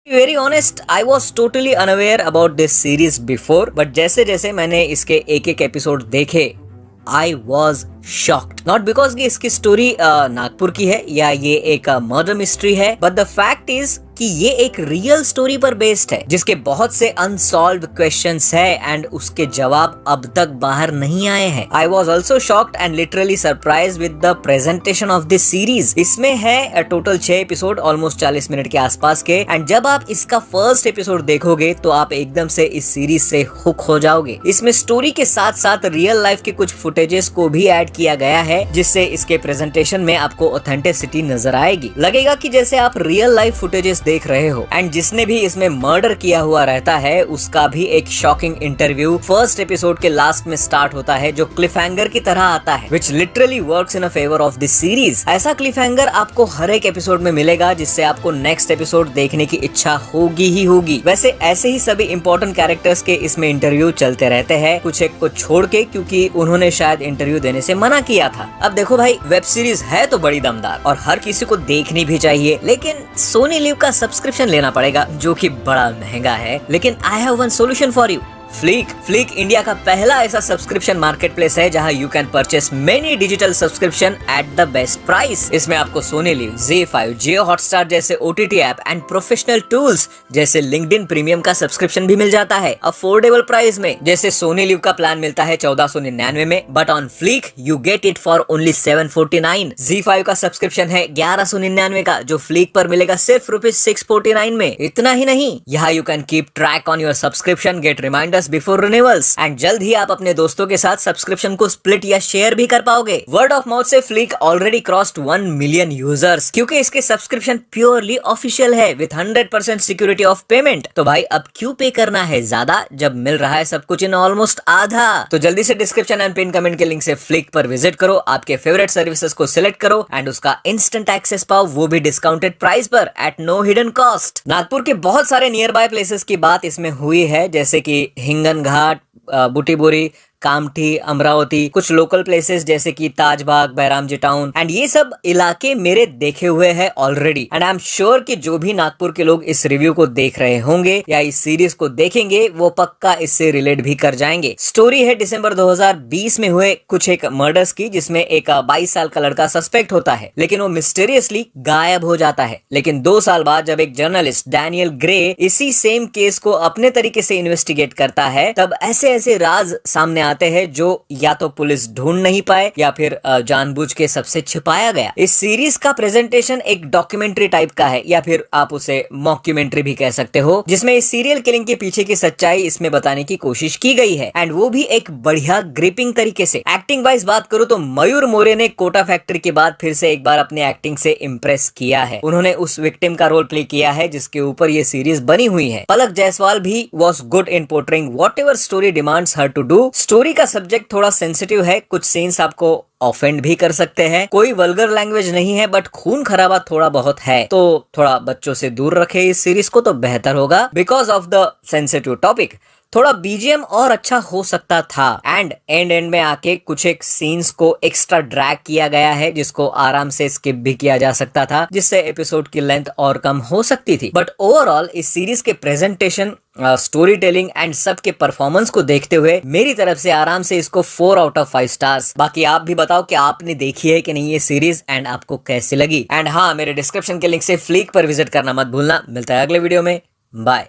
Very honest, I was totally unaware about this series before, but जैसे जैसे मैंने इसके एक एक एपिसोड देखे I was shocked. Not because कि इसकी स्टोरी नागपुर की है या ये एक मर्डर मिस्ट्री है, बट द फैक्ट इज कि ये एक रियल स्टोरी पर बेस्ड है जिसके बहुत से अनसॉल्व्ड क्वेश्चंस है एंड उसके जवाब अब तक बाहर नहीं आए हैं। I was also shocked and literally surprise with the presentation of this series. इसमें है टोटल 6 एपिसोड, ऑलमोस्ट 40 मिनट के आसपास के, एंड जब आप इसका फर्स्ट एपिसोड देखोगे तो आप एकदम से इस सीरीज से हुक हो जाओगे। इसमें स्टोरी के साथ साथ रियल लाइफ के कुछ फुटेजेस को भी ऐड किया गया है जिससे इसके प्रेजेंटेशन में आपको ऑथेंटिसिटी नजर आएगी। लगेगा कि जैसे आप रियल लाइफ फुटेजेस देख रहे हो। एंड जिसने भी इसमें मर्डर किया हुआ रहता है उसका भी एक शॉकिंग इंटरव्यू फर्स्ट एपिसोड के लास्ट में स्टार्ट होता है जो क्लिफहैंगर की तरह आता है, विच literally works in favour of this series. ऐसा क्लिफहैंगर आपको हर एक एपिसोड में मिलेगा जिससे आपको नेक्स्ट एपिसोड देखने की इच्छा होगी ही होगी। वैसे ऐसे ही सभी इंपॉर्टेंट कैरेक्टर्स के इसमें इंटरव्यू चलते रहते हैं, कुछ एक को छोड़ के, क्योंकि उन्होंने शायद इंटरव्यू देने से मना किया था। अब देखो भाई, वेब सीरीज है तो बड़ी दमदार और हर किसी को देखनी भी चाहिए, लेकिन सोनी लिव का सब्सक्रिप्शन लेना पड़ेगा जो कि बड़ा महंगा है। लेकिन I have one solution for you. Flick India का पहला ऐसा सब्सक्रिप्शन मार्केटप्लेस है जहां you can purchase many digital subscription at the best price. इसमें आपको सोनी लिव, ZEE5, जियो हॉटस्टार जैसे OTT app and professional tools जैसे लिंक्डइन प्रीमियम का सब्सक्रिप्शन भी मिल जाता है अफोर्डेबल प्राइस में। जैसे सोनी लिव का प्लान मिलता है 1499 में, but on flick you get it for only 749। ZEE5 का सब्सक्रिप्शन है 1199 का जो फ्लिक पर मिलेगा सिर्फ ₹649 में। इतना ही नहीं, यहाँ you can keep track on your subscription, get reminder before renewals and जल्द ही आप अपने दोस्तों के साथ सब्सक्रिप्शन को स्प्लिट या शेयर भी कर पाओगे। वर्ड ऑफ माउथ से flick already crossed 1 million users क्योंकि इसके सब्सक्रिप्शन प्योरली ऑफिशियल है विद 100% सिक्योरिटी ऑफ पेमेंट। तो भाई अब क्यों पे करना है ज्यादा जब मिल रहा है सब कुछ इन ऑलमोस्ट आधा। तो जल्दी से डिस्क्रिप्शन एंड पिन कमेंट के लिंक से फ्लिक पर विजिट करो, आपके फेवरेट सर्विसेज को सिलेक्ट करो एंड उसका इंस्टेंट एक्सेस पाओ, वो भी डिस्काउंटेड प्राइस पर at no hidden cost. Nagpur के बहुत सारे नियर बाय प्लेसेस की बात इसमें हुई है जैसे कि हिंगन घाट, बुटीबोरी, कामठी, अमरावती, कुछ लोकल प्लेसेस जैसे कि ताजबाग, बैरामजी टाउन, एंड ये सब इलाके मेरे देखे हुए हैं already. And I am sure कि जो भी नागपुर के लोग इस रिव्यू को देख रहे होंगे या इस सीरीज को देखेंगे वो पक्का इससे रिलेट भी कर जाएंगे। स्टोरी है दिसंबर 2020 में हुए कुछ एक मर्डर्स की जिसमें एक 22 साल का लड़का सस्पेक्ट होता है लेकिन वो मिस्टीरियसली गायब हो जाता है। लेकिन 2 साल बाद जब एक जर्नलिस्ट डैनियल ग्रे इसी सेम केस को अपने तरीके से इन्वेस्टिगेट करता है तब ऐसे ऐसे राज सामने आते हैं जो या तो पुलिस ढूंढ नहीं पाए या फिर जानबूझ के सबसे छिपाया गया। इस सीरीज का प्रेजेंटेशन एक डॉक्यूमेंट्री टाइप का है या फिर आप उसे मॉक्यूमेंट्री भी कह सकते हो, जिसमें इस सीरियल किलिंग के पीछे की सच्चाई इसमें बताने की कोशिश की गई है एंड वो भी एक बढ़िया ग्रिपिंग तरीके से। एक्टिंग वाइज बात करूं तो मयूर मोरे ने कोटा फैक्ट्री के बाद फिर से एक बार अपने एक्टिंग से इम्प्रेस किया है। उन्होंने उस विक्टिम का रोल प्ले किया है जिसके ऊपर ये सीरीज बनी हुई है। पलक जायसवाल भी was good in portraying whatever story demands her to do. Story का सब्जेक्ट थोड़ा सेंसिटिव है, कुछ सीन्स आपको ऑफेंड भी कर सकते हैं। कोई वल्गर लैंग्वेज नहीं है बट खून खराबा थोड़ा बहुत है, तो थोड़ा बच्चों से दूर रखे इस सीरीज को तो बेहतर होगा because of the sensitive topic. थोड़ा बीजीएम और अच्छा हो सकता था एंड एंड में आके कुछ एक सीन्स को एक्स्ट्रा ड्रैग किया गया है जिसको आराम से स्किप भी किया जा सकता था जिससे एपिसोड की लेंथ और कम हो सकती थी। बट ओवरऑल इस सीरीज के प्रेजेंटेशन, स्टोरी टेलिंग एंड सब के परफॉर्मेंस को देखते हुए मेरी तरफ से आराम से इसको 4 आउट ऑफ 5 स्टार्स। बाकी आप भी बताओ कि आपने देखी है कि नहीं ये सीरीज एंड आपको कैसी लगी। एंड हाँ, मेरे डिस्क्रिप्शन के लिंक से फ्लिक पर विजिट करना मत भूलना। मिलता है अगले वीडियो में, बाय।